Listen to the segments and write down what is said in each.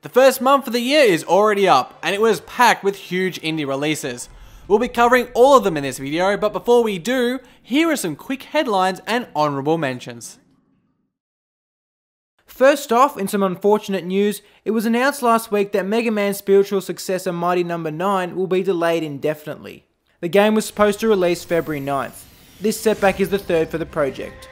The first month of the year is already up, and it was packed with huge indie releases. We'll be covering all of them in this video, but before we do, here are some quick headlines and honourable mentions. First off, in some unfortunate news, it was announced last week that Mega Man's spiritual successor Mighty No. 9 will be delayed indefinitely. The game was supposed to release February 9th. This setback is the third for the project.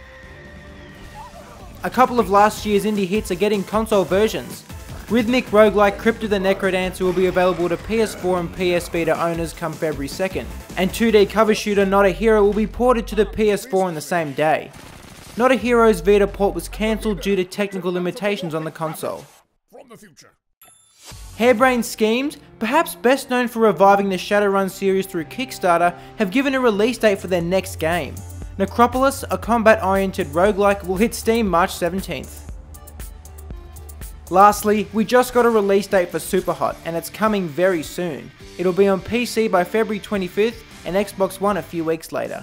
A couple of last year's indie hits are getting console versions. Rhythmic roguelike Crypt of the Necrodancer will be available to PS4 and PS Vita owners come February 2nd, and 2D cover shooter Not a Hero will be ported to the PS4 on the same day. Not a Hero's Vita port was cancelled due to technical limitations on the console. Harebrained Schemes, perhaps best known for reviving the Shadowrun series through Kickstarter, have given a release date for their next game. Necropolis, a combat-oriented roguelike, will hit Steam March 17th. Lastly, we just got a release date for Superhot, and it's coming very soon. It'll be on PC by February 25th and Xbox One a few weeks later.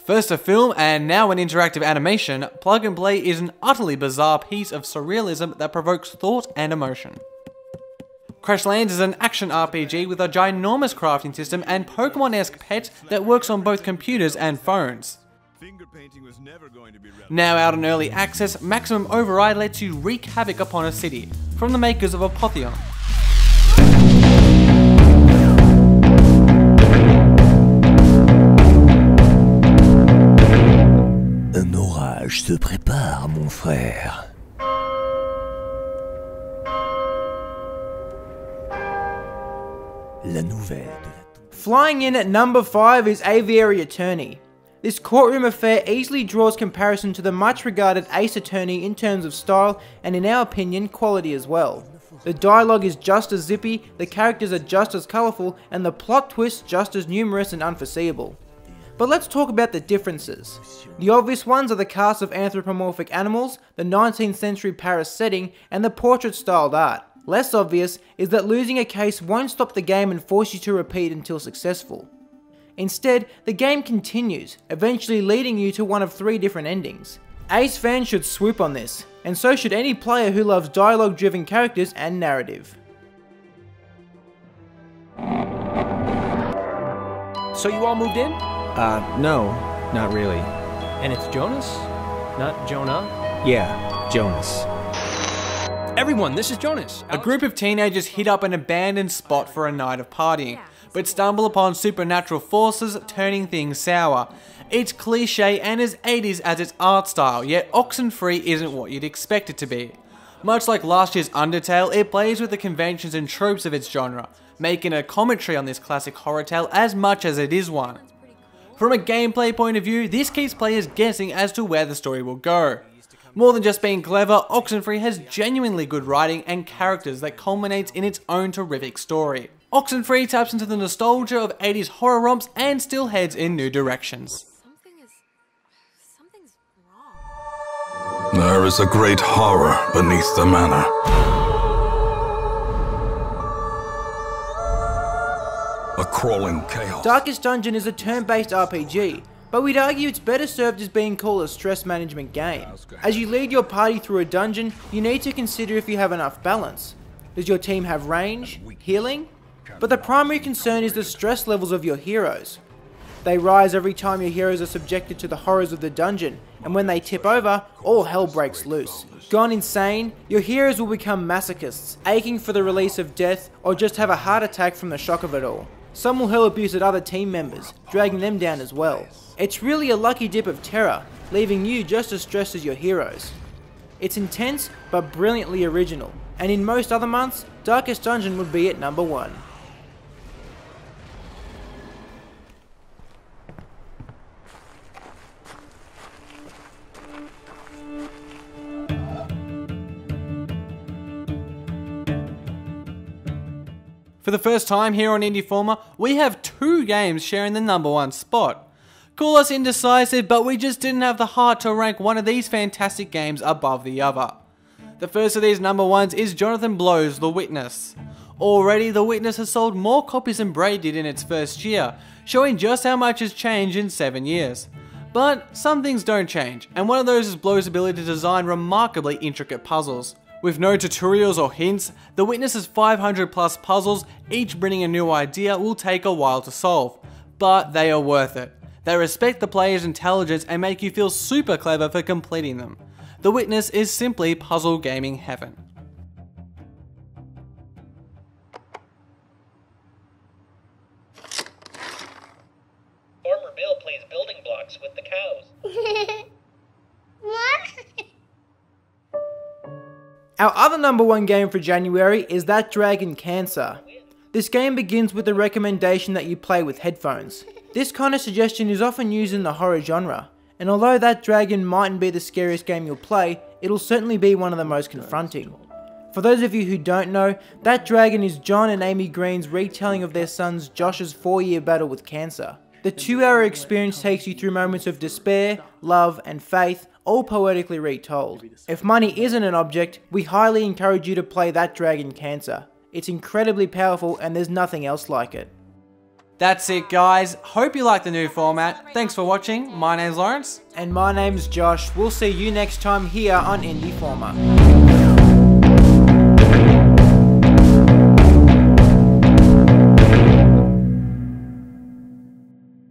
First a film and now an interactive animation, Plug and Play is an utterly bizarre piece of surrealism that provokes thought and emotion. Crashlands is an action RPG with a ginormous crafting system and Pokemon-esque pets that works on both computers and phones. Now out in early access, Maximum Override lets you wreak havoc upon a city, from the makers of Apotheon. Un orage se prépare, mon frère. La nouvelle. Flying in at number 5 is Aviary Attorney. This courtroom affair easily draws comparison to the much regarded Ace Attorney in terms of style and, in our opinion, quality as well. The dialogue is just as zippy, the characters are just as colourful, and the plot twists just as numerous and unforeseeable. But let's talk about the differences. The obvious ones are the cast of anthropomorphic animals, the 19th century Paris setting, and the portrait-styled art. Less obvious is that losing a case won't stop the game and force you to repeat until successful. Instead, the game continues, eventually leading you to one of 3 different endings. Ace fans should swoop on this, and so should any player who loves dialogue-driven characters and narrative. So you all moved in? No, not really. And it's Jonas? Not Jonah? Yeah, Jonas. Everyone, this is Jonas. A group of teenagers hit up an abandoned spot for a night of partying, but stumble upon supernatural forces turning things sour. It's cliche and as 80s as its art style, yet Oxenfree isn't what you'd expect it to be. Much like last year's Undertale, it plays with the conventions and tropes of its genre, making a commentary on this classic horror tale as much as it is one. From a gameplay point of view, this keeps players guessing as to where the story will go. More than just being clever, Oxenfree has genuinely good writing and characters that culminates in its own terrific story. Oxenfree taps into the nostalgia of 80s horror romps and still heads in new directions. Something's wrong. There is a great horror beneath the manor. A crawling chaos. Darkest Dungeon is a turn-based RPG, but we'd argue it's better served as being called a stress management game. As you lead your party through a dungeon, you need to consider if you have enough balance. Does your team have range, healing? But the primary concern is the stress levels of your heroes. They rise every time your heroes are subjected to the horrors of the dungeon, and when they tip over, all hell breaks loose. Gone insane, your heroes will become masochists, aching for the release of death, or just have a heart attack from the shock of it all. Some will hurl abuse at other team members, dragging them down as well. It's really a lucky dip of terror, leaving you just as stressed as your heroes. It's intense, but brilliantly original, and in most other months, Darkest Dungeon would be at number 1. For the first time here on Indieformer, we have 2 games sharing the number 1 spot. Call us indecisive, but we just didn't have the heart to rank one of these fantastic games above the other. The first of these number 1s is Jonathan Blow's The Witness. Already, The Witness has sold more copies than Braid did in its first year, showing just how much has changed in 7 years. But some things don't change, and one of those is Blow's ability to design remarkably intricate puzzles. With no tutorials or hints, The Witness's 500 plus puzzles, each bringing a new idea, will take a while to solve. But they are worth it. They respect the player's intelligence and make you feel super clever for completing them. The Witness is simply puzzle gaming heaven. Farmer Bill plays building blocks with the cows. Our other #1 game for January is That Dragon Cancer. This game begins with the recommendation that you play with headphones. This kind of suggestion is often used in the horror genre, and although That Dragon mightn't be the scariest game you'll play, it'll certainly be one of the most confronting. For those of you who don't know, That Dragon is John and Amy Green's retelling of their son's Josh's 4-year battle with cancer. The 2-hour experience takes you through moments of despair, love, and faith, all poetically retold. If money isn't an object, we highly encourage you to play That Dragon Cancer. It's incredibly powerful and there's nothing else like it. That's it guys, hope you like the new format. Thanks for watching, my name's Lawrence. And my name's Josh. We'll see you next time here on Indieformer.